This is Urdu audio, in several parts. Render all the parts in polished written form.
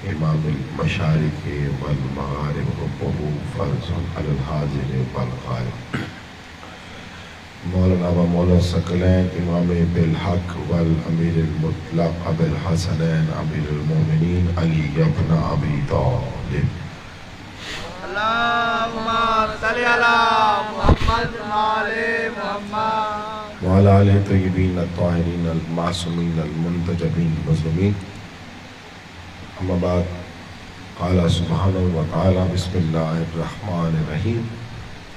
إمام المشارق والمغارب ربه فرض على الحاضر والغائب مولانا و مولا ثقلین امام بالحق والامیر المطلق ابو الحسنین امیر المومنین علی ابن ابی طالب اللہم صلی علی محمد وعلی محمد وعلی آلہ طیبین الطاہرین المعصومین المنتجبین المظلومین اما بعد قال سبحانہ وتعالی بسم اللہ الرحمن الرحیم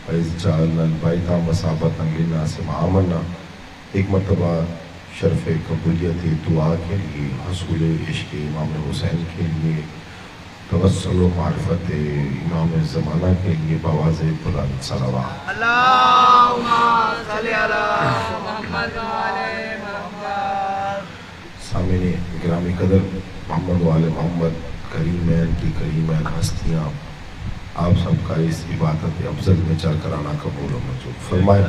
وَإِذْ جَعَلْنَا الْبَيْتَ مَثَابَةً لِلنَّاسِ وَأَمْنًا ایک مرتبہ شرف قبولیت دعا کے لیے حصول عشق امام حسین کے لیے توسل و معرفت امام زمانہ کے لیے بآواز بلند صلوات اللہم صلی علی محمد وعلی محمد سامعین گرامی قدر محمد وعلی محمد کریمین کی کریمین ہستیاں آپ سب کا اس عبادت افضل میں چل کر آنا قبول و منظور فرمائے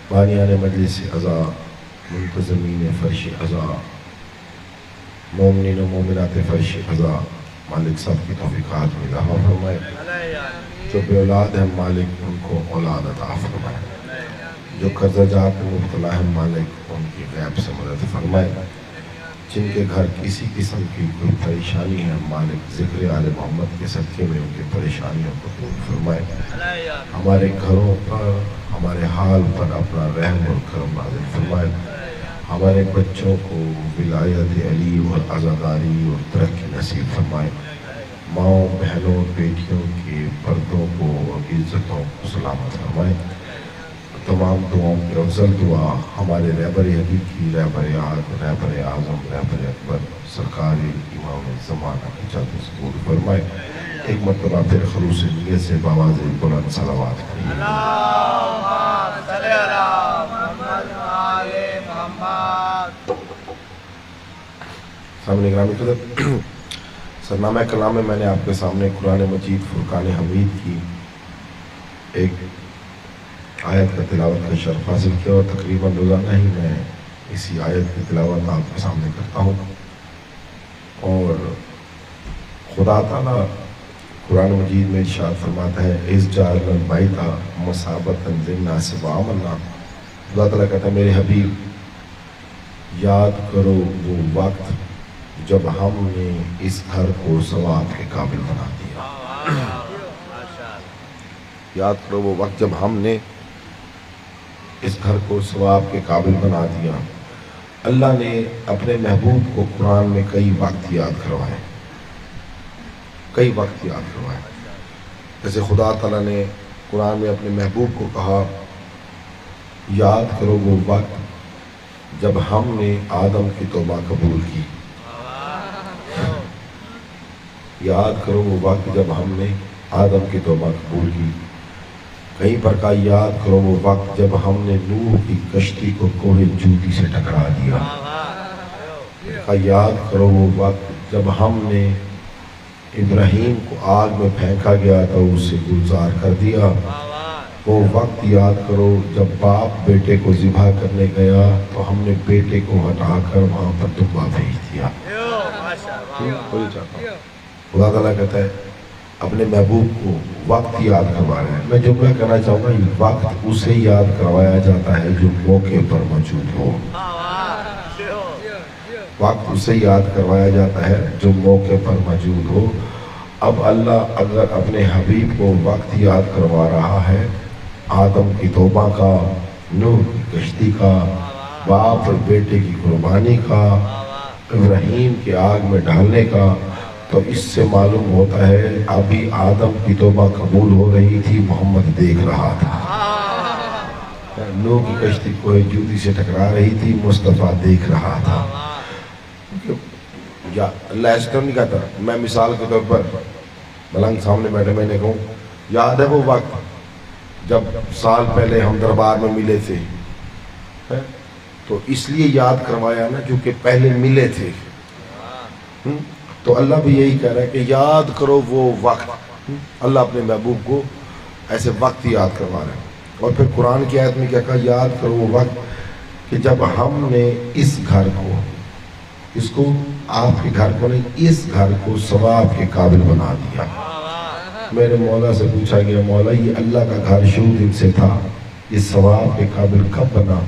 بانیان مجلس عزا منتظمین فرش عزا مومنین و مومنات فرش عزا مالک صاحب کی توفیقات میں دعویٰ فرمائے جو بے اولاد ہیں مالک ان کو اولاد عطا فرمائے جو قرضہ جات میں مبتلا ہیں مالک ان کی غیب سے مدد فرمائے جن کے گھر کسی قسم کی کوئی پریشانی ہے مالک ذکر آل محمد کے صدقے میں ان کی پریشانیوں کو دور فرمائے ہمارے گھروں پر ہمارے حال پر اپنا رحم اور کرم نازل فرمائے ہمارے بچوں کو ولایت علی اور عزاداری اور ترقی نصیب فرمائے ماؤں بہنوں بیٹیوں کے پردوں کو اور عزتوں کو سلامت فرمائے تمام دعاؤں کی افضل دعا ہمارے رہبر حقیقی رہبر اعظم رہبر اکبر سرکار امام زمانہ کی جلد قبول فرمائے ایک مرتبہ پھر خلوص نیت سے بآواز بلند صلوات پڑھیے اللہم صلی علی محمد وعلی محمد سامنے گرامی قدر سرنامہ کلام میں میں نے آپ کے سامنے قرآن مجید فرقان حمید کی ایک آیت کا تلاوت کا شرف حاصل کیا اور تقریباً روزانہ ہی میں اسی آیت کی تلاوت آپ کے سامنے کرتا ہوں اور خدا تعالیٰ قرآن مجید میں ارشاد فرماتا ہے اِذْ جَعَلْنَا الْبَيْتَ مَثَابَةً لِلنَّاسِ وَأَمْنًا اللہ تعالیٰ کہتا ہے میرے حبیب یاد کرو وہ وقت جب ہم نے اس گھر کو ثواب کے قابل بنا دیا یاد کرو وہ وقت جب ہم نے اس گھر کو ثواب کے قابل بنا دیا اللہ نے اپنے محبوب کو قرآن میں کئی وقت یاد کروائے جیسے خدا تعالیٰ نے قرآن میں اپنے محبوب کو کہا یاد کرو وہ وقت جب ہم نے آدم کی توبہ قبول کی یاد کرو وہ وقت جب ہم نے آدم کی توبہ قبول کی کہیں پر کہا یاد کرو وہ وقت جب ہم نے نوح کی کشتی کو کوہ جودی سے ٹکرا دیا کہا یاد کرو وہ وقت جب ہم نے ابراہیم کو آگ میں پھینکا گیا تھا اسے گلزار کر دیا وہ وقت یاد کرو جب باپ بیٹے کو ذبح کرنے گیا تو ہم نے بیٹے کو ہٹا کر وہاں پر دبا بھیج دیا خدا تعالیٰ کہتا ہے اپنے محبوب کو وقت یاد کروا رہے ہیں میں جملہ کہنا چاہوں گا یہ وقت اسے یاد کروایا جاتا ہے جو موقع پر موجود ہو وقت اسے یاد کروایا جاتا ہے جو موقع پر موجود ہو اب اللہ اگر اپنے حبیب کو وقت یاد کروا رہا ہے آدم کی توبہ کا نوح کی کشتی کا باپ اور بیٹے کی قربانی کا ابراہیم کے آگ میں ڈالنے کا تو اس سے معلوم ہوتا ہے ابھی آدم کی توبہ قبول ہو رہی تھی محمد دیکھ رہا تھا نوح کی کشتی کوہ جودی سے ٹکرا رہی تھی مصطفیٰ دیکھ رہا تھا یا اللہ ایسے تو نہیں کہتا میں مثال کے طور پر ملنگ سامنے بیٹھے میں نے کہوں یاد ہے وہ وقت جب سال پہلے ہم دربار میں ملے تھے تو اس لیے یاد کروایا نا کیونکہ پہلے ملے تھے تو اللہ بھی یہی کہہ رہا ہے کہ یاد کرو وہ وقت اللہ اپنے محبوب کو ایسے وقت یاد کروا رہے ہیں اور پھر قرآن کی آیت میں کیا کہا یاد کرو وہ وقت کہ جب ہم نے اس گھر کو اس کو آپ کے گھر کو نہیں، اس گھر کو ثواب کے قابل بنا دیا۔ میرے مولا سے پوچھا گیا مولا یہ اللہ کا گھر شروع دن سے تھا، یہ ثواب کے قابل کب بنا؟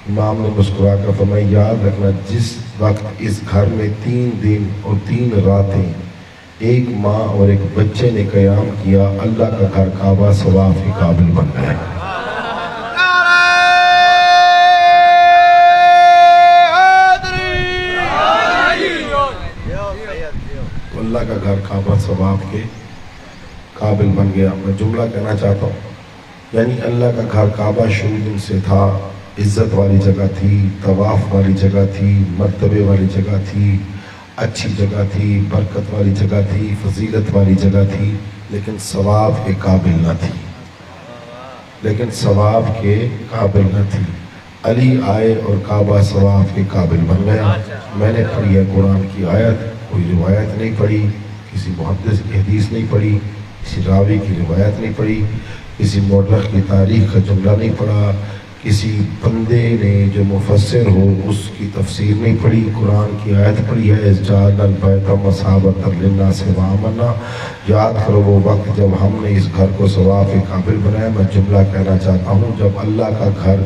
امام نے مسکرا کر فرمایا یاد رکھنا جس وقت اس گھر میں 3 دن اور 3 راتیں ایک ماں اور ایک بچے نے قیام کیا، اللہ کا گھر کعبہ ثواب کے قابل بن گیا۔ تو اللہ کا گھر کعبہ ثواب کے قابل بن گیا۔ میں جملہ کہنا چاہتا ہوں، یعنی اللہ کا گھر کعبہ شروع دن سے تھا، عزت والی جگہ تھی، طواف والی جگہ تھی، مرتبے والی جگہ تھی، اچھی جگہ تھی، برکت والی جگہ تھی، فضیلت والی جگہ تھی، لیکن ثواب کے قابل نہ تھی، لیکن ثواب کے قابل نہ تھی۔ علی آئے اور کعبہ ثواب کے قابل بن گیا۔ میں نے پڑھی ہے قرآن کی آیت، کوئی روایت نہیں پڑھی، کسی محدث کی حدیث نہیں پڑھی، کسی راوی کی روایت نہیں پڑھی، کسی مورخ کی تاریخ کا جملہ نہیں پڑھا، کسی بندے نے جو مفسر ہو اس کی تفسیر نہیں پڑھی، قرآن کی آیت پڑھی ہے جعل البیت مثابۃ للناس وامنا۔ یاد کرو وہ وقت جب ہم نے اس گھر کو ثواب کے قابل بنایا۔ میں جملہ کہنا چاہتا ہوں، جب اللہ کا گھر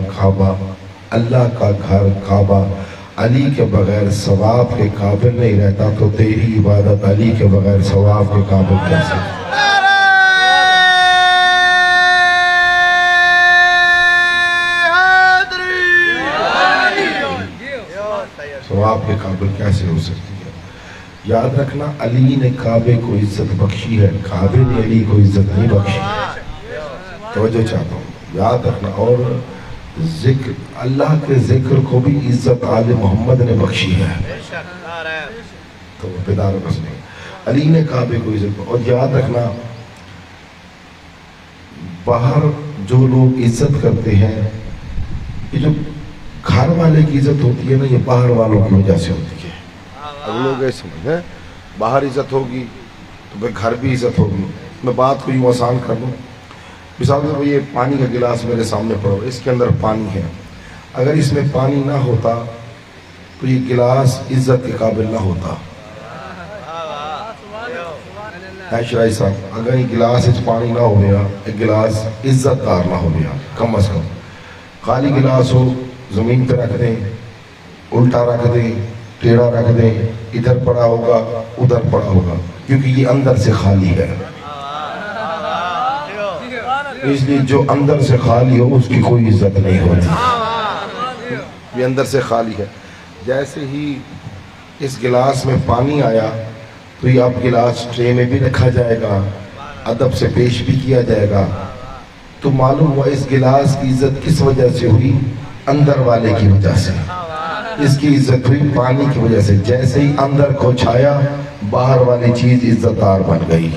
کعبہ علی کے بغیر ثواب کے قابل نہیں رہتا تو تیری عبادت علی کے بغیر ثواب کے قابل کیسے؟ ثواب کے قابل کیسے ہو سکتی ہے؟ یاد رکھنا علی نے کعبے کو عزت بخشی ہے، کعبے نے علی کو عزت نہیں بخشی۔ توجہ چاہتا ہوں، یاد رکھنا۔ اور ذکر اللہ کے ذکر کو بھی عزت آل محمد نے بخشی ہے، تو بیدار بس نہیں، علی نے کعبے کو عزت۔ اور یاد رکھنا باہر جو لوگ عزت کرتے ہیں، یہ جو گھر والے کی عزت ہوتی ہے نا، یہ باہر والوں کی وجہ سے ہوتی ہے۔ اب لوگ ایسے سمجھیں باہر عزت ہوگی تو پھر گھر بھی عزت ہوگی۔ میں بات کو یوں آسان کر دوں، مثال کے یہ پانی کا گلاس میرے سامنے پڑا ہوا، اس کے اندر پانی ہے، اگر اس میں پانی نہ ہوتا تو یہ گلاس عزت کے قابل نہ ہوتا۔ شرائی صاحب اگر یہ گلاس پانی نہ ہو گیا، ایک گلاس عزت دار نہ ہو گیا، کم از کم خالی گلاس ہو، زمین پہ رکھ دیں، الٹا رکھ دیں، ٹیڑھا رکھ دیں، ادھر پڑا ہوگا ادھر پڑا ہوگا، کیونکہ یہ اندر سے خالی ہے۔ اس لیے جو اندر سے خالی ہو اس کی کوئی عزت نہیں ہوتی، یہ اندر سے خالی ہے۔ جیسے ہی اس گلاس میں پانی آیا تو یہ اب گلاس ٹرے میں بھی رکھا جائے گا، ادب سے پیش بھی کیا جائے گا، تو معلوم ہوا اس گلاس کی عزت کس وجہ سے ہوئی؟ اندر والے کی وجہ سے۔ اس کی عزت ہوئی پانی کی وجہ سے۔ جیسے ہی اندر کو چھایا باہر والی چیز عزت دار بن گئی،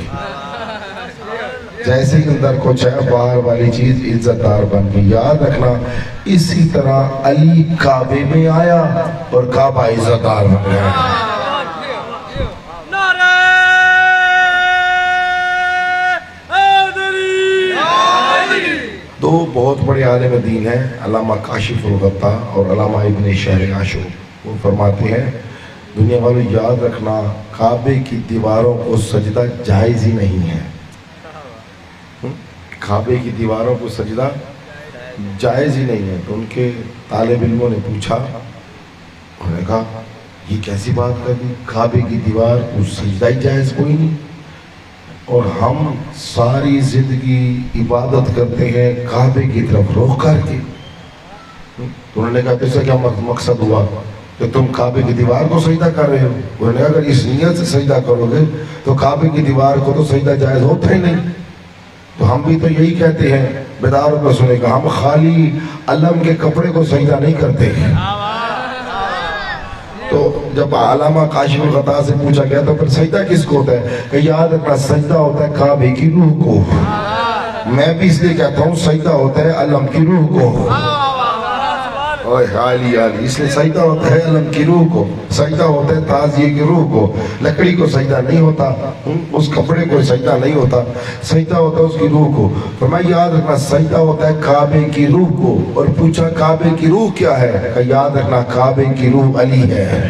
جیسے ہی اندر کو چھایا باہر والی چیز عزت دار بن گئی۔ یاد رکھنا اسی طرح علی کعبے میں آیا اور کعبہ عزت دار بن گیا۔ دو بہت بڑے عالم دین ہیں، علامہ کاشف الغطا اور علامہ ابن شہر عاشور، وہ فرماتے ہیں دنیا والوں یاد رکھنا کعبے کی دیواروں کو سجدہ جائز ہی نہیں ہے۔ کعبے کی دیواروں کو سجدہ جائز ہی نہیں ہے۔ تو ان کے طالب علموں نے پوچھا، انہوں نے کہا یہ کیسی بات کر دی، کعبے کی دیوار کو سجدہ ہی جائز کوئی نہیں، اور ہم ساری زندگی عبادت کرتے ہیں کعبے کی طرف رخ کر کے۔ تو انہوں نے کہا اس کا کیا مقصد ہوا کہ تم کعبے کی دیوار کو سجدہ کر رہے ہو؟ انہوں نے کہا اگر اس نیت سے سجدہ کرو گے تو کعبے کی دیوار کو تو سجدہ جائز ہوتا ہی نہیں۔ تو ہم بھی تو یہی کہتے ہیں، بیداروں کو سنے گا، ہم خالی علم کے کپڑے کو سجدہ نہیں کرتے ہیں۔ تو جب علامہ کاشف الغطا سے پوچھا گیا تو پھر سجدہ کس کو ہوتا ہے؟ کہ یاد رکھنا سجدہ ہوتا ہے کعبے کی روح کو۔ میں بھی اس لیے کہتا ہوں سجدہ ہوتا ہے علم کی روح کو۔ اس لیے سجدہ ہوتا ہے علم کی روح کو، سجدہ ہوتا ہے تعزیے کی روح کو۔ لکڑی کو سجدہ نہیں ہوتا، اس کپڑے کو سجدہ نہیں ہوتا، سجدہ ہوتا ہے اس کی روح کو۔ فرمایا یاد رکھنا سجدہ ہوتا ہے کعبے کی روح کو۔ اور پوچھا کعبے کی روح کیا ہے؟ کہ یاد رکھنا کعبے کی روح علی ہے۔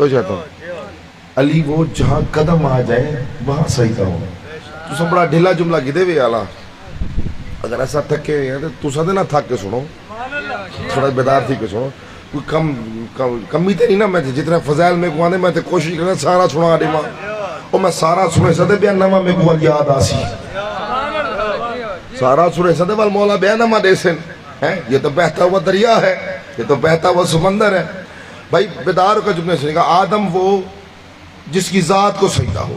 تو چاہتا ہوں علی وہ جہاں قدم آ جائے وہاں سجدہ ہو. تو سب بڑا ڈھیلا جملہ کدے وے آلا اگر ایسا تھکے ہوئے ہیں تو سدے نہ تھک کے سنو, تھوڑا بیدار تھی کے سنو. کوئی کمی تے نہیں نا, میں جتنے فضائل میں کو آنے میں تے کوشش کرنا سارا سنا دے ماں اور میں سارا سنے سدے بیان نما میں کو یاد آسی, سارا سنے سدے وال مولا بیان نما دے سن. یہ تو بہتا ہوا دریا ہے, یہ تو بہتا ہوا سمندر ہے. بھائی بیدار کا جملے سنے گا آدم وہ جس کی ذات کو سجدہ ہو,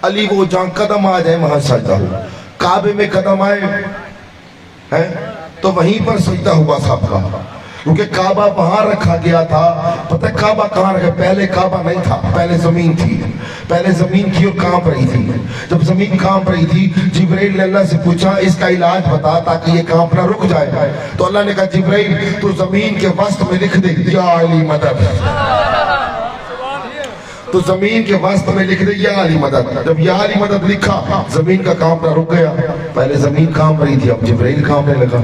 علی وہ جہاں قدم آ جائے وہاں سجدہ ہو. کعبے میں قدم آئے تو وہیں پر سجدہ ہوا سب کا, کیونکہ کعبہ وہاں رکھا گیا تھا. پتہ کعبہ کہاں رکھا؟ پہلے کعبہ نہیں تھا, پہلے زمین تھی. پہلے زمین تھی اور کانپ رہی تھی. جب زمین کانپ رہی تھی جبرائیل نے اللہ سے پوچھا اس کا علاج بتا تاکہ یہ کانپنا رک جائے. تو اللہ نے کہا جبرائیل تو زمین کے وسط میں لکھ دے یا علی مدد, تو زمین کے وسط میں لکھ دے یا علی مدد. جب یا علی مدد لکھا زمین کا کانپنا رک گیا. پہلے زمین کانپ رہی تھی, اب جبرائیل کانپنے لگا.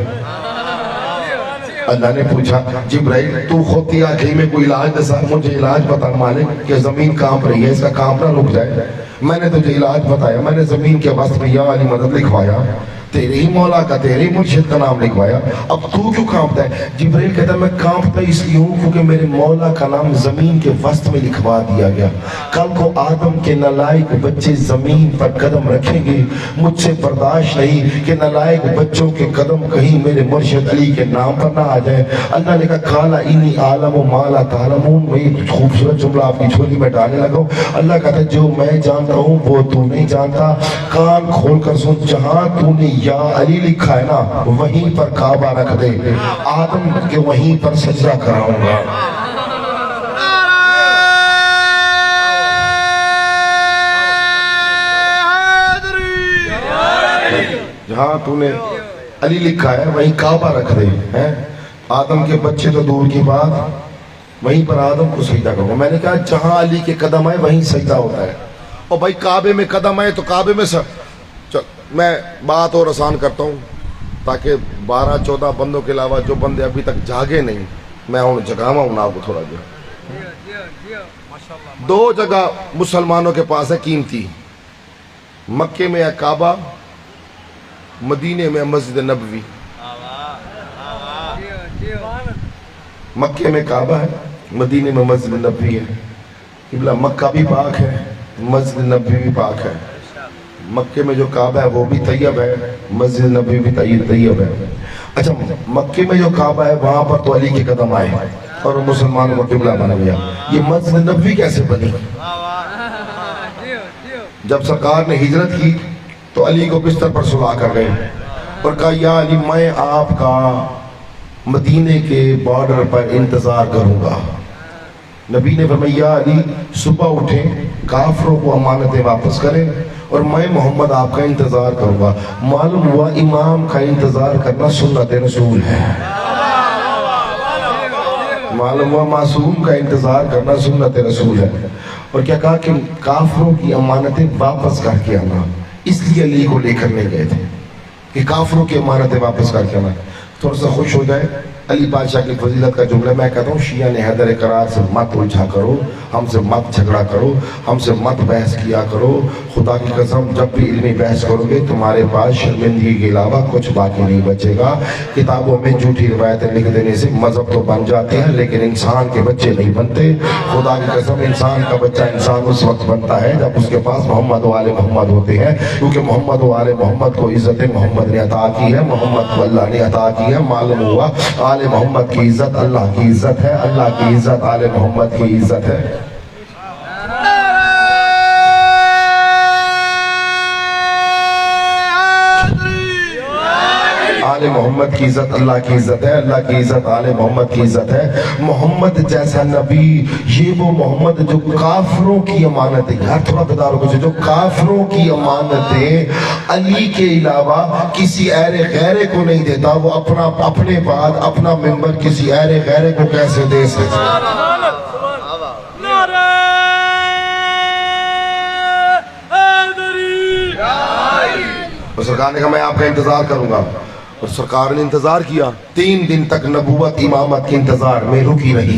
اللہ نے پوچھا جبرائیل تو خودی آنکھیں میں کوئی علاج دسا, مجھے علاج بتا مالک کہ زمین کانپ رہی ہے, اس کا کانپنا رک جائے. میں نے تجھے علاج بتایا, میں نے زمین کے وسط میں یا علی مدد لکھوایا, تیرے ہی مولا کا تیرے ہی مرشد کا نام لکھوایا. اب تو کیوں کانپتا ہے؟ جبرائیل کہتا ہے میں کانپتا اس لیے ہوں کیونکہ میرے مولا کا نام زمین کے وسط میں لکھوا دیا گیا. کل کو آدم کے نالائق بچے زمین پر قدم رکھیں گے, مجھ سے برداشت نہیں کہ نالائق بچوں کے قدم کہیں میرے مرشد علی کے نام پر نہ آ جائے. اللہ نے کہا کالا انی عالم و مالا تعلمون. میں ایک خوبصورت جملہ آپ کی جھولی میں ڈالنے لگا ہوں. اللہ کہتا ہے جو میں جانتا ہوں وہ تو نہیں جانتا. کان کھول کر سن, جہاں تو نے یا علی لکھا ہے نا وہیں پر کعبہ رکھ دے, آدم کے وہیں پر سجدہ کراؤں گا. جہاں تو نے علی لکھا ہے وہیں کعبہ رکھ دے. آدم کے بچے تو دور کی بات, وہیں پر آدم کو سجدہ کروں گا. میں نے کہا جہاں علی کے قدم آئے وہیں سجدہ ہوتا ہے. اور بھائی کعبے میں قدم آئے تو کعبے میں میں بات اور آسان کرتا ہوں تاکہ 12-14 بندوں کے علاوہ جو بندے ابھی تک جاگے نہیں میں ان جگاوا ہوں آپ کو تھوڑا دیا. 2 جگہ مسلمانوں کے پاس ہے قیمتی, مکے میں ہے کعبہ, مدینے میں مسجد نبوی. مکے میں کعبہ ہے, مدینے میں مسجد نبوی ہے. قبلہ مکہ بھی پاک ہے, مسجد نبوی بھی پاک ہے. مکے میں جو کعبہ ہے وہ بھی طیب ہے, مسجد نبوی بھی طیب ہے. اچھا مکے میں جو کعبہ ہے وہاں پر تو علی کے قدم آئے اور مسلمانوں کو قبلہ بنا گیا. یہ مسجد نبوی کیسے بنی؟ جب سرکار نے ہجرت کی تو علی کو بستر پر سلا کر گئے اور کہا یا علی میں آپ کا مدینے کے بارڈر پر انتظار کروں گا. نبی نے فرمایا یا علی صبح اٹھیں, کافروں کو امانتیں واپس کریں اور میں محمد آپ کا انتظار کروں گا. معلوم ہوا امام کا انتظار کرنا سنت رسول ہے. معلوم ہوا معصوم کا انتظار کرنا سنت رسول ہے. اور کیا کہا کہ کافروں کی امانتیں واپس کر کے آنا. اس لیے علی کو لے کر نہیں گئے تھے کہ کافروں کی امانتیں واپس کر کے آنا. تھوڑا سا خوش ہو جائے علی بادشاہ کی فضیلت کا جملہ میں کہتا ہوں شیعہ نے حیدر قرار سے مت الجھا کرو, ہم سے مت جھگڑا کرو, ہم سے مت بحث کیا کرو. خدا کی قسم جب بھی علمی بحث کرو گے تمہارے پاس شرمندگی کے علاوہ کچھ باقی نہیں بچے گا. کتابوں میں جھوٹی روایتیں لکھ دینے سے مذہب تو بن جاتے ہیں لیکن انسان کے بچے نہیں بنتے. خدا کی قسم انسان کا بچہ انسان اس وقت بنتا ہے جب اس کے پاس محمد و آل محمد ہوتے ہیں, کیونکہ محمد و آل محمد کو عزت محمد نے عطا کی ہے, محمد کو اللہ نے عطا کی ہے. معلوم ہوا آل محمد کی عزت اللہ کی عزت ہے, اللہ کی عزت آل محمد کی عزت ہے. آل محمد کی عزت اللہ کی عزت ہے, اللہ کی عزت آل محمد کی عزت ہے. محمد جیسا نبی, یہ وہ محمد جو کافروں کی امانتیں, یار تھوڑا بتا رہا جو کافروں کی امانتیں علی کے علاوہ کسی اہل غیرے کو نہیں دیتا, وہ اپنے بعد اپنا ممبر کسی اہل غیرے کو کیسے دے سکتا؟ اور سرکار نے کہا میں آپ کا انتظار کروں گا. اور سرکار نے انتظار کیا 3 دن تک. نبوت امامت کے انتظار میں رکی رہی.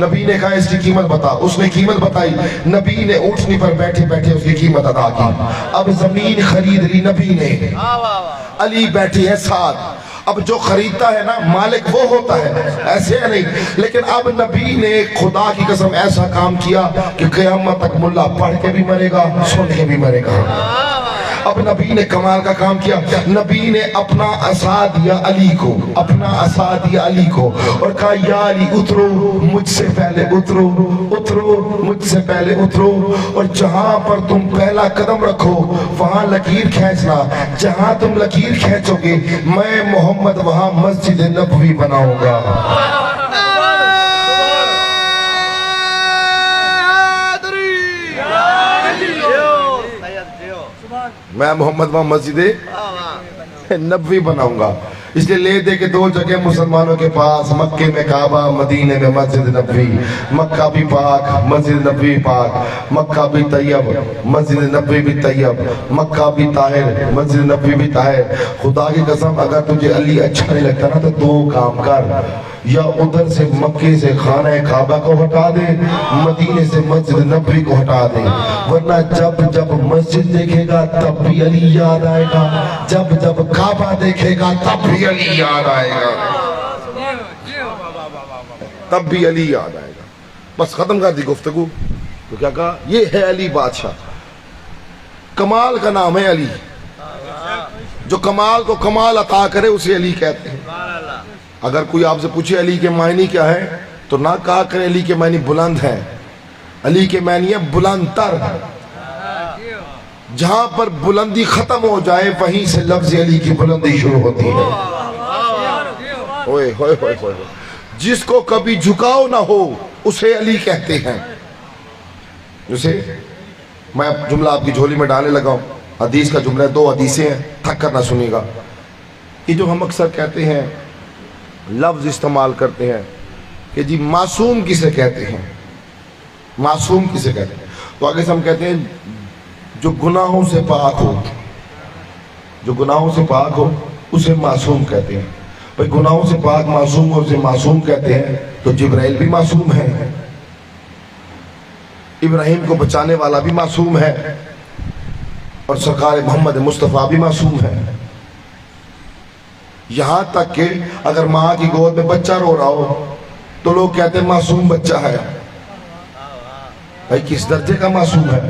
نبی نے کہا اس کی قیمت بتا، اس نے قیمت بتائی، نبی نے اونٹنی پر بیٹھے بیٹھے اس کی قیمت ادا کی۔ اب زمین خرید لی نبی نے، علی بیٹھے ہیں ساتھ۔ اب جو خریدتا ہے نا مالک وہ ہوتا ہے، ایسے ہے نہیں، لیکن اب نبی نے خدا کی قسم ایسا کام کیا کہ قیامت تک ملا پڑھ کے بھی مرے گا، سن کے بھی مرے گا۔ اب نبی نے کمال کا کام کیا، نبی نے اپنا عصا دیا علی کو، اپنا عصا دیا علی کو اور کہا یا علی اترو مجھ سے پہلے اترو، اترو مجھ سے پہلے اترو، اور جہاں پر تم پہلا قدم رکھو وہاں لکیر کھینچنا، جہاں تم لکیر کھینچو گے میں محمد وہاں مسجد نبوی بناؤں گا۔ میں محمد وہاں مسجد نبوی بناؤں گا۔ اس لئے لے دے کہ دو جگہ مسلمانوں کے پاس، مکے میں کعبہ، مدینے میں مسجد نبوی، مکہ بھی پاک مسجد نبوی پاک، مکہ بھی طیب مسجد نبوی بھی طیب، مکہ بھی طاہر مسجد نبوی بھی طاہر۔ خدا کی قسم اگر تجھے علی اچھا نہیں لگتا نا تو دو کام کر، یا ادھر سے مکے سے خانہ کعبہ کو ہٹا دے، مدینے سے مسجد نبوی کو ہٹا دے، ورنہ جب جب مسجد دیکھے گا تب بھی علی یاد آئے گا، جب جب کعبہ دیکھے گا تب بھی علی یاد آئے گا، تب بھی علی یاد آئے گا۔ بس ختم کر دی گفتگو۔ تو کیا کہا؟ یہ ہے علی بادشاہ، کمال کا نام ہے علی، جو کمال کو کمال عطا کرے اسے علی کہتے ہیں۔ اگر کوئی آپ سے پوچھے علی کے معنی کیا ہے تو نہ کہا کرے علی کے معنی بلند ہے، علی کے معنی ہے بلند تر۔ جہاں پر بلندی ختم ہو جائے وہیں سے لفظ علی کی بلندی شروع ہوتی ہے۔ ہوئے ہوئے ہوئے ہوئے، جس کو کبھی جھکاؤ نہ ہو اسے علی کہتے ہیں۔ جسے میں جملہ آپ کی جھولی میں ڈالنے لگا ہوں، حدیث کا جملہ ہے، دو حدیثیں ہیں، تھک کر نہ سنیے گا۔ یہ جو ہم اکثر کہتے ہیں، لفظ استعمال کرتے ہیں کہ جی معصوم کسے کہتے ہیں، معصوم کسے کہتے ہیں، تو آگے سے ہم کہتے ہیں جو گناہوں سے پاک ہو، جو گناہوں سے پاک ہو اسے معصوم کہتے ہیں۔ بھئی گناہوں سے پاک معصوم ہو اسے معصوم کہتے ہیں، تو جبرائیل بھی معصوم ہے، ابراہیم کو بچانے والا بھی معصوم ہے، اور سرکار محمد مصطفیٰ بھی معصوم ہے۔ یہاں تک کہ اگر ماں کی گود میں بچہ رو رہا ہو تو لوگ کہتے ہیں معصوم بچہ ہے۔ بھئی کس درجے کا معصوم ہے؟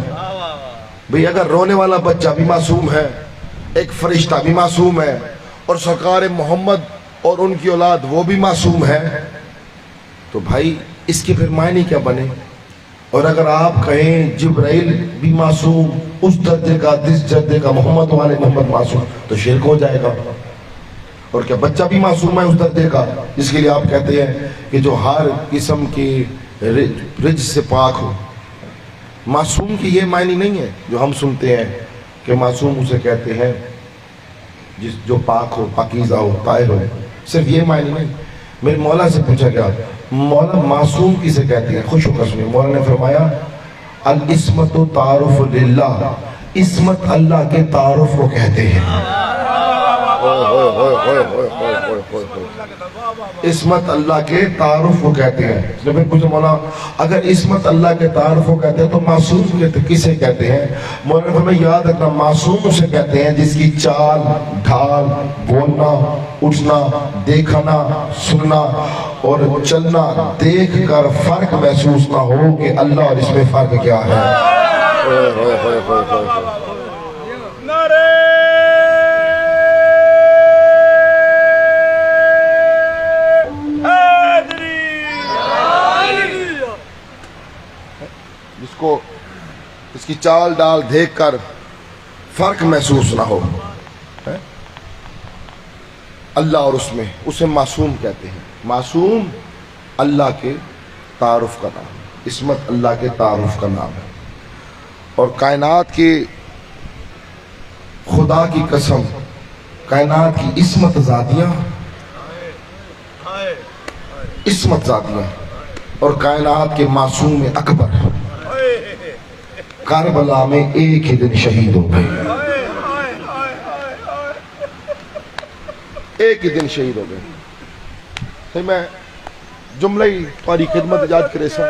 بھئی اگر رونے والا بچہ بھی معصوم ہے، ایک فرشتہ بھی معصوم ہے، اور سرکار محمد اور ان کی اولاد وہ بھی معصوم ہے، تو بھائی اس کے پھر معنی کیا بنے؟ اور اگر آپ کہیں جبرائیل بھی معصوم اس درجے کا، جس درجے کا محمد والے محمد معصوم، تو شرک ہو جائے گا۔ اور کیا بچہ بھی معصوم ہے اس درجے کا، جس کے لیے آپ کہتے ہیں کہ جو ہر قسم کی رجس سے پاک ہو؟ معصوم کی یہ معنی نہیں ہے جو ہم سنتے ہیں کہ معصوم اسے کہتے ہیں جس جو پاک ہو، پاکیزہ ہو، طاہر ہو، صرف یہ معنی نہیں۔ میرے مولا سے پوچھا گیا مولا معصوم کسے کہتے ہیں؟ خوش ہو کر سنیں، مولا نے فرمایا العصمت تعارف للہ، عصمت اللہ کے تعارف کو کہتے ہیں۔ عصمت اللہ کے تعارف کو کہتے ہیں۔ اس نے پھر پوچھا مولا اگر عصمت اللہ کے تعارف کو کہتے ہیں تو معصوم کسے کہتے ہیں؟ مولا نے فرمایا یاد رکھنا معصوم اسے کہتے ہیں جس کی چال ڈھال، بولنا، اٹھنا، دیکھنا، سننا اور چلنا دیکھ کر فرق محسوس نہ ہو کہ اللہ اور اس میں فرق کیا ہے۔ کو اس کی چال ڈال دیکھ کر فرق محسوس نہ ہو اللہ اور اس میں، اسے معصوم کہتے ہیں۔ معصوم اللہ کے تعارف کا نام ہے، عصمت اللہ کے تعارف کا نام ہے۔ اور کائنات کے خدا کی قسم، کائنات کی عصمت ذاتیاں، عصمت ذاتیاں اور کائنات کے معصوم اکبر کربلا میں ایک ہی دن شہید ہو گئے، ایک ہی دن شہید ہو گئے۔ میں جملہ ہی تمہاری خدمت ایجاد کرے سا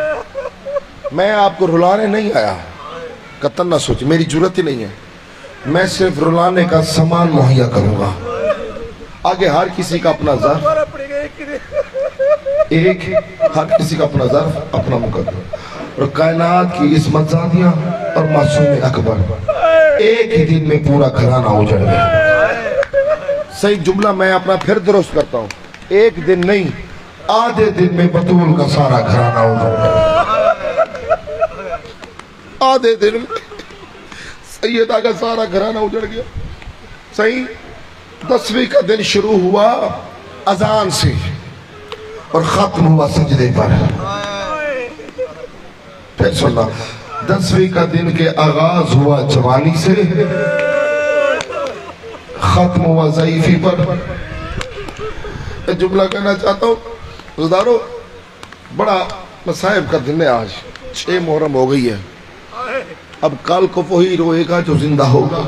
میں آپ کو رلانے نہیں آیا قطن نہ سوچ میری ضرورت ہی نہیں ہے میں صرف رلانے کا سامان مہیا کروں گا آگے ہر کسی کا اپنا ظرف ایک ہر کسی کا اپنا ظرف اپنا مقدر اور کائنات کی عصمت زادیاں اور معصوم اکبر ایک ہی دن میں پورا گھرانہ اجڑ گیا صحیح جملہ میں اپنا پھر درست کرتا ہوں ایک دن نہیں آدھے دن میں بطول کا سارا گھرانہ اجڑ گیا آدھے دن میں سیدہ کا سارا گھرانہ اجڑ گیا صحیح 10ویں کا دن شروع ہوا اذان سے اور ختم ہوا سجدے پر پھر سننا 10ویں کا دن کے آغاز ہوا جوانی سے ختم ہوا ضعیفی پر میں جملہ کہنا چاہتا ہوں رضدارو بڑا مصائب کا دن ہے آج 6 محرم ہو گئی ہے اب کل کو وہی روئے گا جو زندہ ہوگا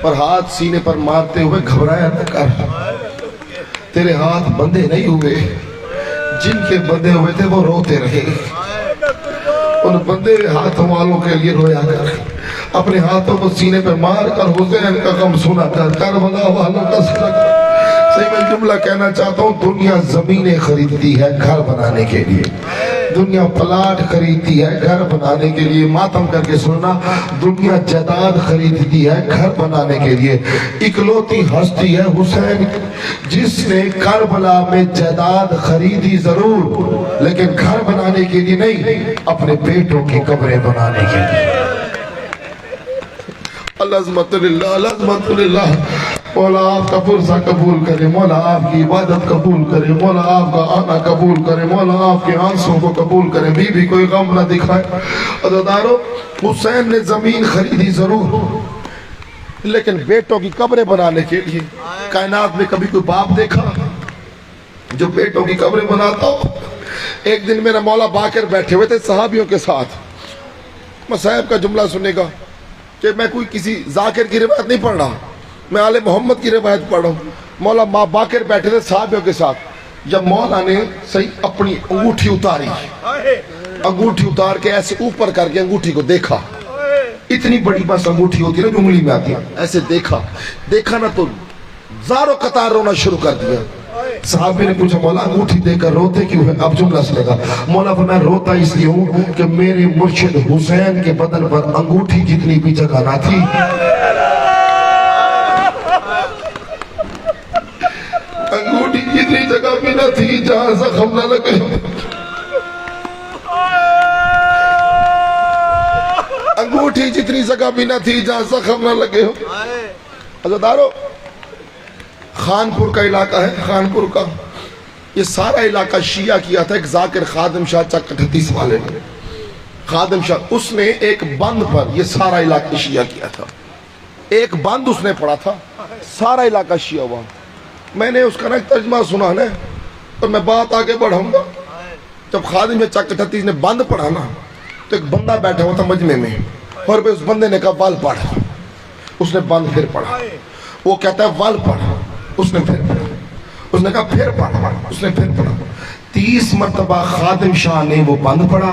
پر ہاتھ سینے پر مارتے ہوئے گھبرایا نہ کر تیرے ہاتھ بندے نہیں ہوئے جن کے بندے ہوئے تھے وہ روتے رہے ان بندے ہاتھوں والوں کے لیے رویا کر اپنے ہاتھوں کو سینے پر مار کر حسین کا غم سنا کر کربلا والوں کا سنا کر صحیح میں جملہ کہنا چاہتا ہوں دنیا زمینیں خریدتی ہے گھر بنانے کے لیے دنیا پلاٹ خریدتی ہے گھر بنانے کے لیے ماتم کر کے سننا دنیا جائیداد خریدتی ہے گھر بنانے کے لیے اکلوتی ہستی ہے حسین جس نے کربلا میں جائیداد خریدی ضرور لیکن گھر بنانے کے لیے نہیں اپنے بیٹوں کی قبریں بنانے کے لیے العظمت للہ العظمت للہ مولا آپ کا فرضہ قبول کرے مولا آپ کی عبادت قبول کرے مولا آپ کا آنا قبول کرے مولا آپ کے آنسوں کو قبول کرے بھی کوئی غم نہ دکھائے عزیزانو حسین نے زمین خریدی ضرور لیکن بیٹوں کی قبریں بنانے کے لیے کائنات میں کبھی کوئی باپ دیکھا جو بیٹوں کی قبریں بناتا ہو ایک دن میرا مولا باقر بیٹھے ہوئے تھے صحابیوں کے ساتھ مصائب کا جملہ سننے کا کہ میں کوئی کسی ذاکر کی روایت نہیں پڑھ رہا میں آل محمد کی روایت پڑھ رہا ہوں مولا ماں باقر بیٹھے تھے صحابیوں کے ساتھ جب مولا نے صحیح اپنی انگوٹھی اتاری انگوٹھی اتار کے ایسے اوپر کر کے انگوٹھی کو دیکھا اتنی بڑی بس انگوٹھی ہوتی ہے نا جو انگلی میں آتی ہے ایسے دیکھا نا تو زاروں قطار رونا شروع کر دیا صحابی نے پوچھا مولا انگوٹھی دے کر روتے کیوں ہے اب جملہ سنے گا مولا فرمایا روتا اس لیے ہوں کہ میرے مرشد حسین کے بدن پر انگوٹھی جتنی بھی جگہ نہ تھی انگوٹھی جتنی جگہ بھی نہ تھی جہاں زخم نہ لگے انگوٹھی جتنی جگہ بھی نہ تھی جہاں زخم نہ لگے ہو عزیزانو خانپور کا علاقہ ہے خانپور کا یہ سارا علاقہ شیعہ کیا تھا ایک ذاکر خادم شاہ چک 38 والے نے خادم شاہ اس نے ایک بند پر یہ سارا علاقہ شیعہ کیا تھا ایک بند اس نے پڑھا تھا سارا علاقہ شیعہ ہوا میں نے اس کا ترجمہ سنا نا تو میں بات آگے بڑھاؤں گا جب خادم شاہ چک 38 نے بند پڑھا نا تو ایک بندہ بیٹھا ہوا تھا مجمع میں اور اس بندے نے کہا وال پڑھ اس نے بند پھر پڑھا وہ کہتا ہے وال پڑھ اس نے پھر پڑھا اس نے کہا پھر پڑھا اس نے پھر پڑھا 30 مرتبہ خادم شاہ نے وہ بند پڑھا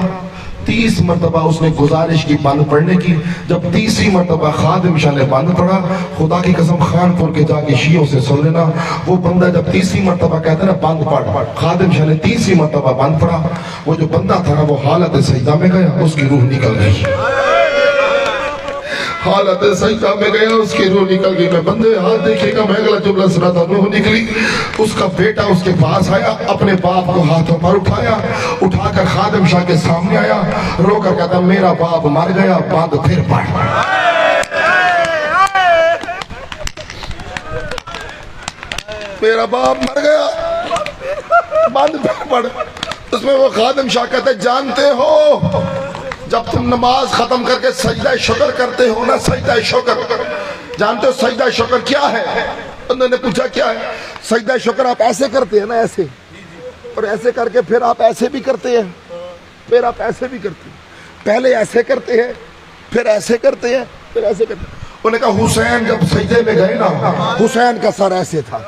30 مرتبہ اس نے گزارش کی بند پڑھنے کی جب 30 مرتبہ خادم شاہ نے بند پڑھا خدا کی قسم خانپور کے جا کے شیعوں سے سن لینا وہ بندہ جب 30 مرتبہ کہتا ہے نا بند پڑھ خادم شاہ نے 30 مرتبہ بند پڑھا وہ جو بندہ تھا نا وہ حالت سجدہ میں گیا اس کی روح نکل گئی حالت سجدہ میں گیا اس کی روح نکل گئی میں بندے ہاتھ دیکھے گا میں اگلا جملہ سنا تھا روح نکلی اس کا بیٹا اس کے پاس آیا اپنے باپ کو ہاتھوں پر اٹھا کر خادم شاہ کے سامنے آیا رو کر کہتا میرا باپ مر گیا بند پھر پڑھ میرا باپ مر گیا بند پھر پڑھ اس میں وہ خادم شاہ کہتے جانتے ہو جب تم نماز ختم کر کے سجدہ شکر کرتے ہو نا سجدہ شکر جانتے ہو سجدہ شکر کیا ہے انہوں نے پوچھا کیا ہے سجدہ شکر آپ ایسے کرتے ہیں نا ایسے اور ایسے کر کے پھر آپ ایسے بھی کرتے ہیں پھر آپ ایسے بھی کرتے ہیں پہلے ایسے کرتے ہیں پھر ایسے کرتے ہیں پھر ایسے کرتے ہیں انہوں نے کہا حسین جب سجدے میں گئے نا حسین کا سر ایسے تھا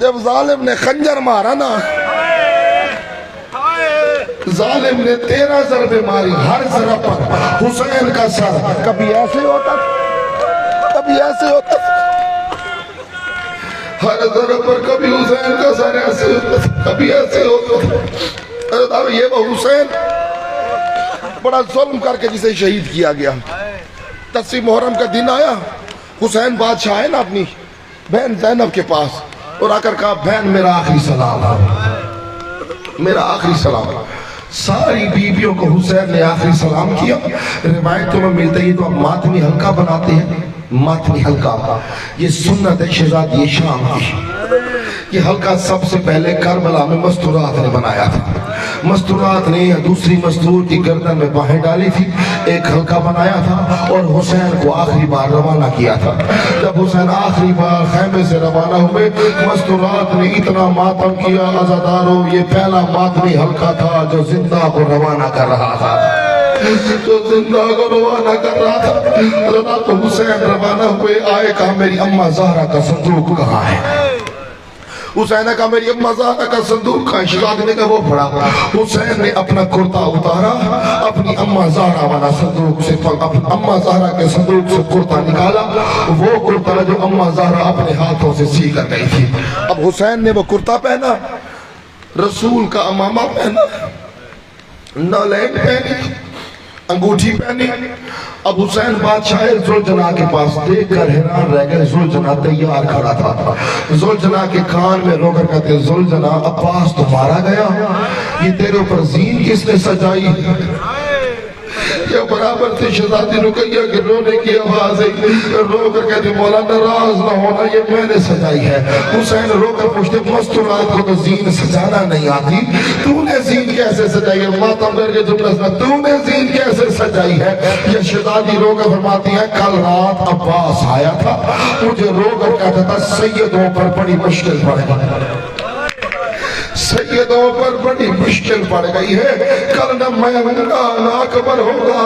جب ظالم نے خنجر مارا نا، ظالم نے 13 ضربے ماری، ہر ضرب پر حسین کا سر کبھی ایسے ہوتا کبھی ایسے ہوتا، ہر ضرب پر کبھی حسین کا سر ایسے ہوتا کبھی ایسے ہوتا۔ یہ وہ حسین بڑا ظلم کر کے جسے شہید کیا گیا۔ 10 محرم کا دن آیا، حسین بادشاہ ہے نا اپنی بہن زینب کے پاس، اور آ کر کہا بہن میرا آخری سلام ہے، میرا آخری سلام ہے۔ ساری بیویوں کو حسین نے آخری سلام کیا۔ روایتوں میں ملتا ہے تو اب ماتمی حلقہ بناتے ہیں، ماتمی حلقہ یہ سنت ہے شہزادی شام کی۔ یہ حلقہ سب سے پہلے کربلا میں مستورات نے بنایا تھا۔ مستورات نے دوسری مستور کی گردن میں باہیں ڈالی تھی، ایک حلقہ بنایا تھا اور حسین کو آخری بار روانہ کیا تھا۔ جب حسین آخری بار خیمے سے روانہ ہوئے، مستورات نے اتنا ماتم کیا، عزادارو یہ پہلا ماتمی حلقہ تھا جو زندہ کو روانہ کر رہا تھا، جو زندہ کو روانہ کر رہا تھا۔ حضرت حسین روانہ ہوئے، آئے کہا میری اماں زہرا کا صندوق کہاں ہے؟ حسین نے کہا میری اماں زہرا کا صندوق کہاں ہے؟ شہزادی نے کہا وہ پڑا۔ حسین نے اپنا کرتا اتارا، اپنی اماں زہرا والا صندوق سے اماں زہرا کے صندوق سے کرتا نکالا، وہ کرتا جو اماں زہرا اپنے ہاتھوں سے سی کر گئی تھی۔ اب حسین نے وہ کرتا پہنا، رسول کا امامہ پہنا، نالین پہنی، انگوٹھی پہنی۔ اب حسین بادشاہ زلجنا کے پاس دیکھ کر حیران رہ گئے۔ زلجنا تیار کھڑا تھا، زلجنا کے کان میں رو کر کہتے زلجنا عباس تو مارا گیا، یہ تیرے اوپر زین کس نے سجائی؟ یہ برابر تھی شہزادی رقیہ کے رونے کی آواز ہے، رو کر کہتے مولا ناراض نہ ہونا، یہ میں نے سجائی ہے۔ حسین رو کر پوچھتے مستورات کو تو زین سجانا نہیں آتی، تو نے زین کیسے سجائی ہے؟ ماتم کر کے جملہ تو نے زین کیسے سجائی ہے؟ یہ شہزادی رو کر فرماتی ہے کل رات عباس آیا تھا، مجھے رو کر کہتا تھا سیدوں پر بڑی مشکل پڑ گئی، سیدوں پر بڑی مشکل پڑ گئی ہے، کل نہ میں ہوگا نہ اکبر ہوگا،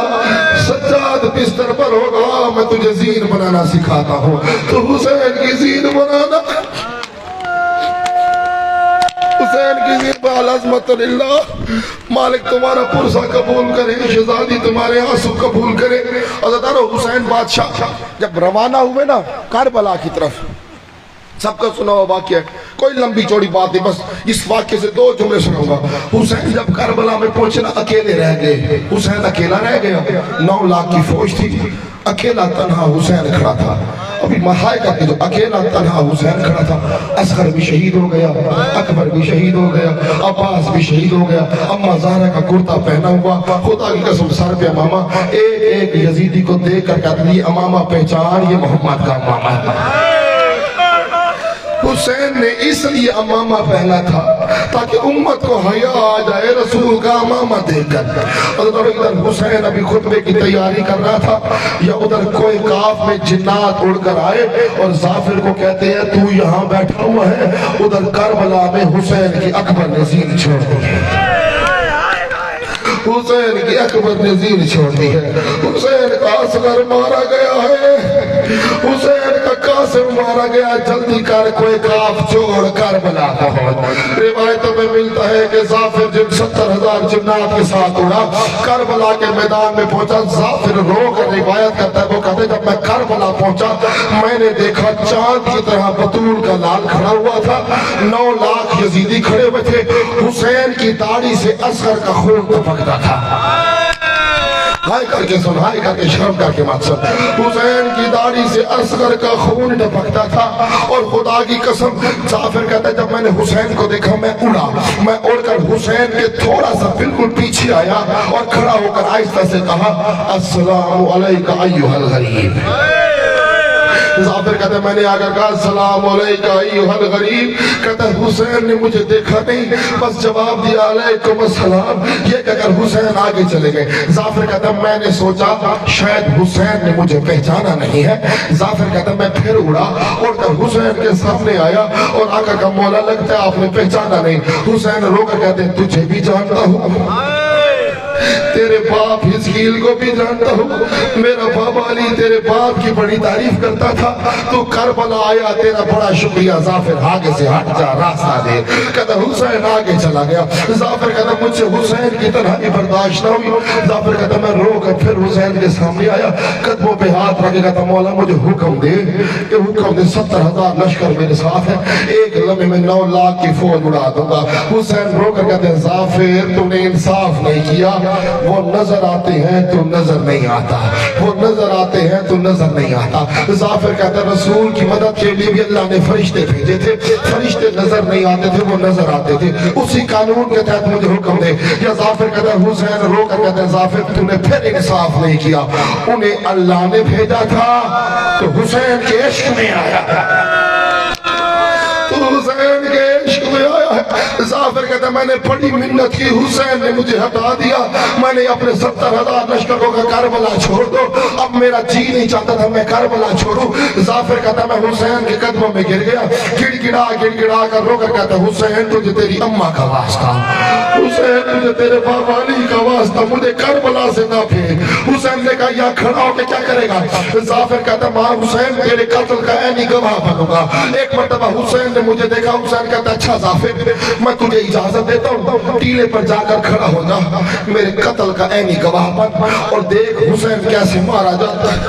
سجاد بستر پر ہوگا، میں تجھے زین بنانا سکھاتا ہوں۔ تو حسین کی زین بنانا، حسین کی زین بالعظمت اللہ، مالک تمہارا پرسہ قبول کرے، شہزادی تمہارے آنسو قبول کرے۔ حضرت حسین بادشاہ جب روانہ ہوئے نا کربلا کی طرف، سب کا سنا ہوا واقعہ ہے، کوئی لمبی چوڑی بات نہیں، بس اس واقعے سے 2 جملے سنوں گا۔ حسین جب کربلا میں پہنچنا اکیلے رہ گئے، حسین اکیلا رہ گیا، 9 لاکھ کی فوج تھی، اکیلا تنہا حسین کھڑا تھا۔ ابھی محائے کا کہ جو اکیلا تنہا حسین کھڑا تھا، اصغر بھی شہید ہو گیا، اکبر بھی شہید ہو گیا، عباس بھی شہید ہو گیا، اماں زہرا کا کرتا پہنا ہوا، خدا کی قسم سر پہ امامہ، ایک ایک یزیدی کو دیکھ کر کہتے ہیں امامہ پہچان یہ محمد کا امامہ ہے۔ حسین نے اس لیے امامہ پہنا تھا تاکہ امت کو حیا آ جائے رسول کا امامہ دیکھ کر۔ اور ادھر حسین ابھی خطبے کی تیاری کر رہا تھا، یا ادھر کوئی کاف میں جنات اڑ کر آئے اور ظافر کو کہتے ہیں تو یہاں بیٹھا ہوا ہے۔ ادھر کربلا میں حسین کی اکبر نے زین چھوڑ دی ہے، حسین کی اکبر نے زین چھوڑ دی ہے، حسین کا اصغر مارا گیا ہے، حسین کا قاسم مارا گیا، جلدی کر کوئی کاف چھوڑ کربلا پہنچ۔ روایتوں میں ملتا ہے کہ ظافر جن 70,000 جنات کے ساتھ اڑا، کربلا کے میدان میں پہنچا، ظافر رو کر روایت کرتا ہے، وہ کہتے ہیں جب میں کربلا پہنچا میں نے دیکھا چاند کی طرح بطول کا لال کھڑا ہوا تھا، 9 لاکھ یزیدی کھڑے ہوئے تھے، حسین کی داڑھی سے اصغر کا خون ٹپکتا تھا۔ ہائے کر کے سن، ہائے کر کے شرم کر کے مت سن، حسین کی داڑھی سے اصغر کا خون ٹپکتا تھا۔ اور خدا کی قسم ظافر کہتا ہے جب میں نے حسین کو دیکھا میں اڑا، میں اڑ کر حسین کے تھوڑا سا بالکل پیچھے آیا اور کھڑا ہو کر آہستہ سے کہا السلام علیکہ ایھا الغریب۔ ظافر کہتا ہے میں نے آگر کہا السلام علیکہ ایھا الغریب، کہتا ہے حسین نے مجھے دیکھا نہیں، بس جواب دیا علیکم السلام، یہ کہہ کر حسین آگے چلے گئے۔ ظافر کہتا ہے میں نے سوچا شاید حسین نے مجھے پہچانا نہیں ہے۔ ظافر کہتا ہے میں پھر اڑا اور کر حسین کے سامنے آیا اور آقا کا مولا لگتا ہے آپ نے پہچانا نہیں۔ حسین رو کر کہتے ہیں تجھے بھی جانتا ہوں، تیرے باپ حزقیل کو بھی جانتا ہوں، میرا بابا علی تیرے باپ کی بڑی تعریف کرتا تھا، تو کربلا آیا تیرا بڑا شکریہ، ظافر آگے سے ہٹ جا، راستہ دے۔ کہتا حسین آگے چلا گیا، ظافر کہتا مجھ سے حسین کی تنہائی برداشت نہ ہوئی، ظافر کہتا میں رو کر پھر حسین کے سامنے آیا، قدموں پہ ہاتھ رکھے، کہتا مولا مجھے حکم دے کہ حکم دے 70,000 لشکر میرے ساتھ ہے، ایک لمحے میں 9 لاکھ کی فوج اڑا دوں گا۔ حسین رو کر کہتے ہیں ظافر تو نے انصاف نہیں کیا، وہ نظر آتے ہیں تو نظر نہیں آتا، وہ نظر آتے ہیں تو نظر نہیں آتا۔ ظافر کہتا ہے رسول کی مدد کے لیے بھی اللہ نے فرشتے بھیجے تھے، فرشتے نظر نہیں آتے تھے، وہ نظر آتے تھے، اسی قانون کے تحت مجھے حکم دے۔ یا ظافر کہتا ہے حسین رو کر کہتا ہے ظافر تو نے پھر انصاف نہیں کیا، انہیں اللہ نے بھیجا تھا تو حسین کے عشق میں آیا، تو حسین کے عشق میں آیا ہے۔ ظافر کہتا ہے میں نے بڑی منت کی، حسین نے مجھے ہٹا دیا، میں نے اپنے 70,000 لشکروں کا کربلا چھوڑ دو، اب میرا جی نہیں چاہتا تھا میں کربلا چھوڑوں۔ ظافر کہتا ہے میں حسین کے قدموں میں گر گیا، گڑ گڑا کر رو کر کہتا ہے حسین تجھے تیری اماں کا واسطہ، حسین تجھے تیرے بابا علی کا واسطہ، مجھے کربلا سے نہ پھینک۔ حسین نے کہا یا کھڑا ہو کے کیا کرے گا؟ ظافر کہتا ہے ماں حسین تیرے قتل کا عینی گواہ بنوں گا۔ ایک مرتبہ حسین نے مجھے دیکھا، حسین کہتا اچھا ظافر میں تجھے اجازت دیتا ہوں، ٹیلے پر جا کر کھڑا ہو جا، میرے قتل کا عینی گواہ بن اور دیکھ حسین کیسے مارا جاتا ہے۔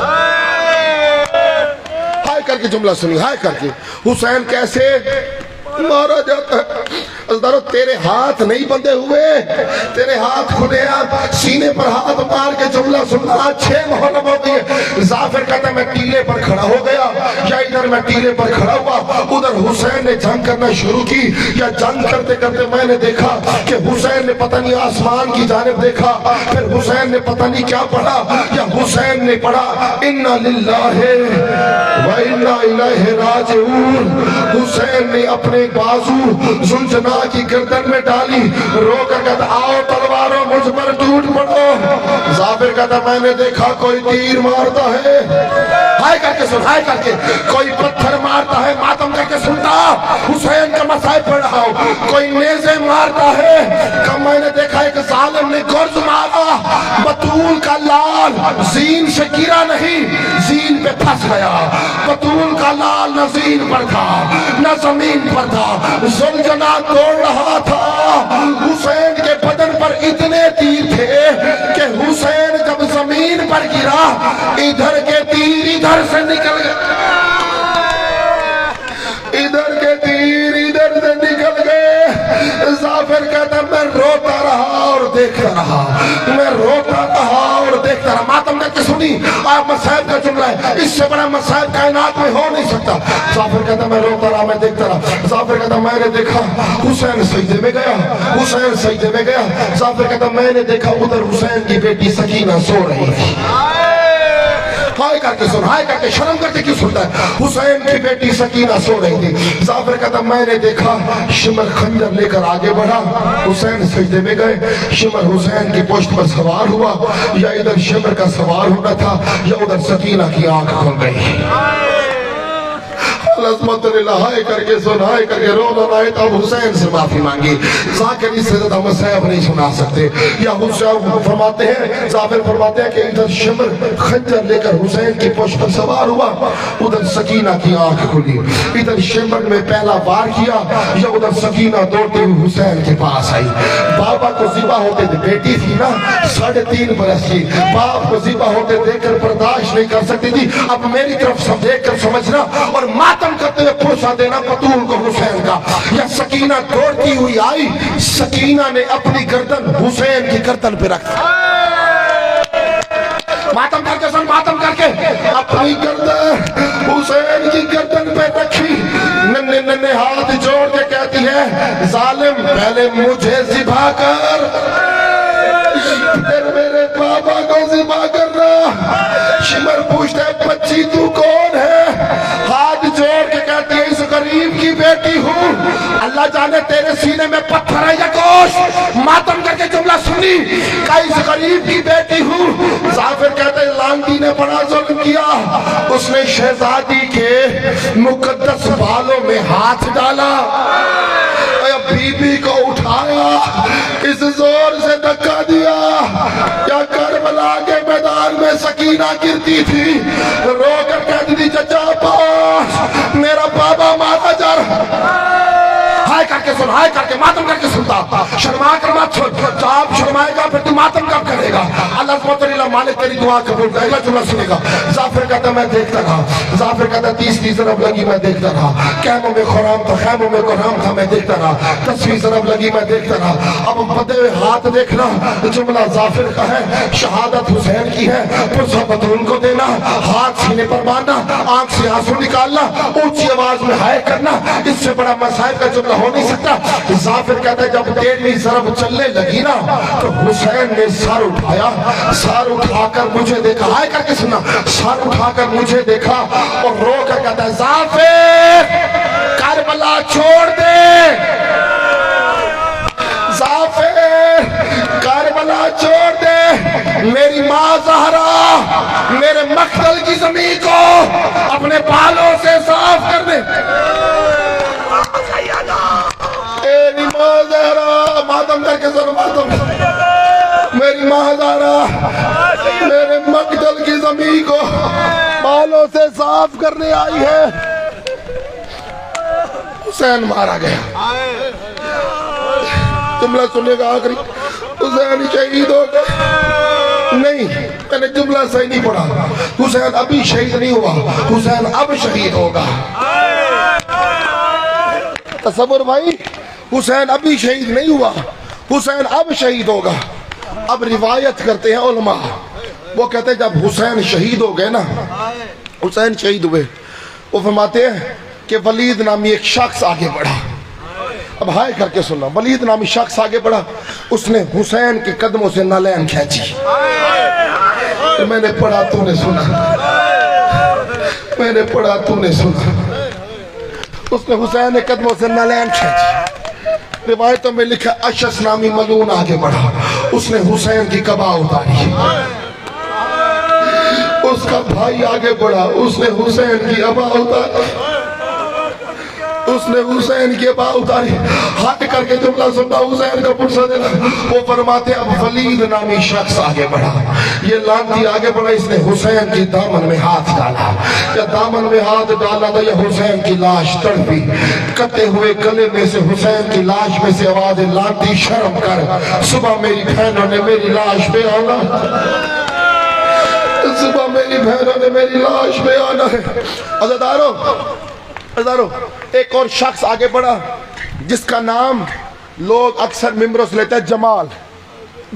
ہائے کر کے جملہ سنی، ہائے کر کے حسین کیسے مارا جاتا ہے۔ ازدارو تیرے ہاتھ نہیں بندے ہوئے، تیرے ہاتھ کھلے ہیں، سینے پر ہاتھ مار کے جملہ سننا 6 محرم ہوتی ہے۔ ظافر کہتا ہے میں ٹیلے پر کھڑا ہو گیا، یا ادھر میں ٹیلے پر کھڑا ہوا، ادھر حسین نے جنگ کرنا شروع کی، یا جنگ کرتے کرتے میں نے دیکھا کہ حسین نے پتہ نہیں آسمان کی جانب دیکھا، پھر حسین نے پتہ نہیں کیا پڑھا، یا حسین نے پڑھا اِنَّا لِلَّهِ وَإِنَّا إِلَيْهِ رَاجِعُونَ۔ حسین نے اپنے بازو زلجنا کی گردن میں ڈالی، رو کر کہتا آؤ تلواروں مجھ پر ٹوٹ پڑو۔ ظافر کہتا میں نے دیکھا کوئی تیر مارتا ہے، ہائے کر کے سن، ہائے کر کے کوئی پتھر مارتا ہے، ماتم کر کے سنتا حسین کا مسائب پڑھ رہا ہوں، کوئی نیزے مارتا ہے، کہ میں نے دیکھا ایک ظالم نے گرز مارا، بطول کا لال زین سے گرا نہیں، زین پہ پھنس گیا، بطول کا لال نہ زین پر تھا نہ زمین پر تھا، زلجنا توڑ رہا تھا۔ حسین کے بدن پر اتنے تیر تھے کہ حسین جب زمین پر گرا ادھر کے تیر ادھر سے نکل گئے، ادھر کے تیر ادھر سے نکل گئے۔ ظافر کہتا میں روتا رہا اور دیکھتا رہا، میں روتا رہا اور دیکھتا رہا۔ ماتم نے سنی آپ مسائب کا جملہ ہے، اس سے بڑا مسائب کائنات میں ہو نہیں سکتا۔ ظافر کہتا میں روتا رہا، میں دیکھتا رہا۔ ظافر کہتا میں نے دیکھا حسین سجدے میں گیا، حسین سجدے میں گیا۔ ظافر کہتا میں نے دیکھا ادھر حسین کی بیٹی سکینہ سو رہی تھی، ہائے کر کے سن، ہائے کر کے شرم کرتے کیوں سنتا ہے؟ حسین کی بیٹی سکینہ سو رہی تھی۔ ظافر کہتا میں نے دیکھا شمر خنجر لے کر آگے بڑھا، حسین سجدے میں گئے، شمر حسین کی پشت پر سوار ہوا، یا ادھر شمر کا سوار ہونا تھا یا ادھر سکینہ کی آنکھ کھل گئی۔ عظمت اللہ، ہائے کر کے سن، ہائے کر کے رونا لائے تو اب حسین سے معافی مانگی۔ ذاکر اس سے زیادہ مسائب نہیں سنا سکتے۔ یا حسین فرماتے ہیں، ظافر فرماتے ہیں کہ ادھر شمر خنجر لے کر حسین کی پشت پر سوار ہوا، ادھر سکینہ کی آنکھ کھلی، ادھر شمر میں پہلا وار کیا، یا ادھر سکینہ دوڑتے ہوئے حسین کے پاس آئی۔ بابا کو ذبح ہوتے تھے، بیٹی تھی نا 3.5 برس کی، باپ کو ذبح ہوتے دیکھ کر برداشت نہیں کر سکتی تھی، اب میری طرف دیکھ کر سمجھنا اور ماتم کرتے ہوئے پرسا دینا بطول کو حسین کا۔ یا سکینہ دوڑتی ہوئی آئی، سکینہ نے اپنی گردن حسین کی گردن پہ رکھ ماتم کر کے سن، ماتم کر کے اپنی گردن حسین کی گردن پہ رکھی، ننے ننے ہاتھ جوڑ کے کہتی ہے ظالم پہلے مجھے ذبح کر، پھر میرے بابا کو ذبح کرنا۔ شمر پوچھتا ہے بچی تو کون ہے؟ ہاتھ جوڑ کے کہتی ہے اس غریب کی بیٹی ہوں، اللہ جانے تیرے سینے میں پتھر ہے یا گوشت۔ ماتم کر کے جملہ سنی کہ اس غریب کی بیٹی ہوں۔ ظافر کہتے ہیں لانڈی نے بڑا ظلم کیا، اس نے شہزادی کے مقدس بالوں میں ہاتھ ڈالا، بی بی کو اٹھایا، اس زور سے دھکا دیا، میں سکینہ گرتی تھی رو کر کہتی تھی چچا عباس میرا بابا مارا جا رہا، ہائے کر کے سن، ہائے کر کے ماتم کر کے سنتا، شرما کر مات چھوڑ، جب شرمائے گا پھر تو ماتم کب کرے گا؟ اللہ سبحانہ وتعالی مالک تیری دعا قبول کرے گا۔ جملہ سنے گا، ظافر کہتا میں دیکھتا رہا، ظافر کہتا 30 ضرب لگی میں دیکھتا رہا، خیموں میں خرام تھا، خیموں میں خرام تھا میں دیکھتا رہا، 10 ضرب لگی میں دیکھتا رہا۔ اب بدے ہوئے ہاتھ دیکھنا، جملہ ظافر کا ہے، شہادت حسین کی ہے، پرسہ بطول کو دینا، ہاتھ سینے پر باندھنا، آنکھ سے آنسو نکالنا، اونچی آواز میں ہائے کرنا، اس سے بڑا مصائب کا جملہ ہو نہیں سکتا۔ ظافر کہتا ہے جب 13ویں ضرب چلنے لگی نا تو حسین نے سر اٹھایا، سر اٹھا کر مجھے دیکھا، ہائے کر کے سنا، سر اٹھا کر مجھے دیکھا اور رو کر کہتا ہے ظافر کربلا چھوڑ دے، ظافر کربلا چھوڑ دے، میری ماں زہرا میرے مقتل کی زمین کو اپنے بالوں سے صاف کر دے۔ میری ماں زہرا، ماتم کر کے سن، ماتم، میری ماں زہرا میرے مقتل کی زمین کو بالوں سے صاف کرنے آئی ہے۔ حسین مارا گیا، جملہ سننے کا آخری، حسین شہید ہو گیا۔ نہیں، میں نے جملہ صحیح نہیں پڑھا، حسین ابھی شہید نہیں ہوا، حسین اب شہید ہوگا۔ تصور بھائی، حسین ابھی شہید نہیں ہوا، حسین اب شہید ہوگا۔ اب روایت کرتے ہیں علماء، وہ کہتے ہیں جب حسین شہید ہو گئے نا، حسین شہید ہوئے، وہ فرماتے ہیں کہ ولید نامی ایک شخص آگے بڑھا۔ اب ہائے کر کے سننا، ولید نامی شخص آگے بڑھا، اس نے حسین کے قدموں سے نالین کھینچی۔ میں نے پڑھا تو نے سنا، میں نے پڑھا تو نے سنا، اس نے حسین کے قدموں سے نالین کھینچی۔ روایتوں میں لکھا اشس نامی ملعون آگے بڑھا، اس نے حسین کی قبا اتاری۔ اس کا بھائی آگے بڑھا، اس نے حسین کی ابا اتاری، اس نے حسین کی ابا اتاری۔ ہاتھ کر کے جملہ سننا، حسین کا پرسہ دینا۔ وہ فرماتے اب ولید نامی شخص آگے بڑھا، یہ لانتی آگے بڑھا، اس نے حسین کی دامن میں ہاتھ ڈالا، یا دامن میں ہاتھ ڈالا تو یہ حسین کی لاش تڑپی، کٹے ہوئے گلے میں سے حسین کی لاش میں سے آواز لانتی شرم کر، صبح میری بہنوں نے میری لاش پہ آنا، صبح میری بہنوں نے میری لاش پہ آنا ہے۔ عزیزانو، ایک اور شخص آگے بڑھا جس کا نام لوگ اکثر ممبروں سے لیتے ہیں جمال،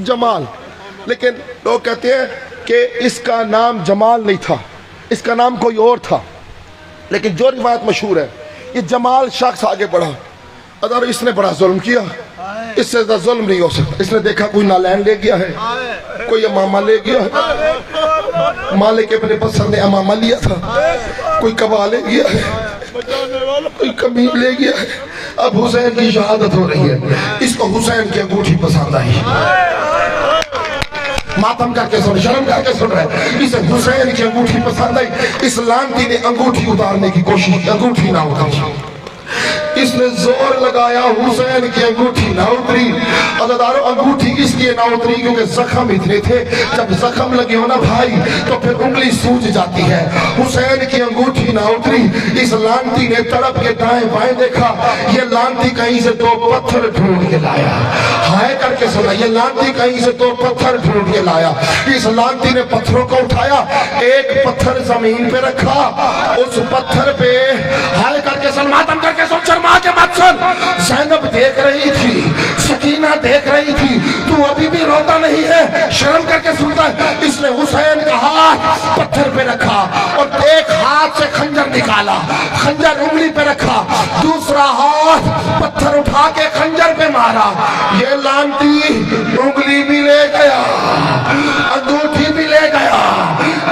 جمال، لیکن لوگ کہتے ہیں کہ اس کا نام جمال نہیں تھا، اس کا نام کوئی اور تھا، لیکن جو روایت مشہور ہے یہ جمال شخص آگے بڑھا۔ اور اس نے بڑا ظلم کیا، اس سے زیادہ ظلم نہیں ہو سکتا۔ اس نے دیکھا کوئی نالین لے گیا ہے، کوئی امامہ لے گیا ہے، مالک ابن پسر نے امامہ لیا تھا، کوئی کبا لے گیا ہے، کوئی کمیل لے گیا ہے۔ اب حسین کی شہادت ہو رہی ہے، اس کو حسین کی انگوٹھی پسند آئی، ماتم کر کے سن، شرم کر کے سن رہے، اسے حسین کی انگوٹھی پسند آئی۔ اس لانتی نے انگوٹھی اتارنے کی کوشش کی، انگوٹھی نہ اتاری، اس نے زور لگایا، حسین کی انگوٹھی نہ اتری۔ عزیزانو، انگوٹھی اس لیے نہ اتری کیونکہ زخم اتنے تھے، جب زخم لگے ہو نا بھائی تو پھر انگلی سوج جاتی ہے۔ حسین کی انگوٹھی نہ اتری، اس لانتی نے تڑپ کے دائیں بائیں دیکھا، یہ لانتی کہیں سے 2 پتھر ڈھونڈ کے لایا، ہائے کر کے سنا، یہ لانتی کہیں سے 2 پتھر ڈھونڈ کے لایا۔ اس لانتی نے پتھروں کو اٹھایا، ایک پتھر زمین پہ رکھا، اس پتھر پہ ہائے کر کے سن، ماتم کر کے سن، شرما کے مت سن، زینب دیکھ رہی تھی، سکینہ دیکھ رہی تھی، تو ابھی بھی روتا نہیں ہے، شرم کر کے سنتا ہے۔ اس نے حسین کا ہاتھ پتھر پہ رکھا اور ایک ہاتھ سے خنجر نکالا، خنجر انگلی پہ رکھا، دوسرا ہاتھ پتھر اٹھا کے خنجر پہ مارا۔ یہ لانتی انگلی بھی لے گیا، انگوٹھی بھی لے گیا۔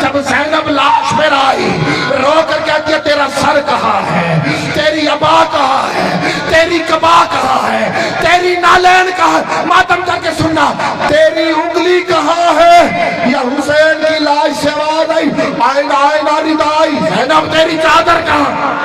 جب زینب لاش پر آئی، رو کر کہتی ہے تیرا سر کہاں ہے، تیری ابا کہاں ہے، تیری کبا کہاں ہے، تیری نالین کہاں ہے؟ ماتم کر کے سننا، تیری انگلی کہاں ہے؟ یا حسین کی لاش سے آواز آئی، آئین آئین ردائی، زینب تیری چادر کہاں؟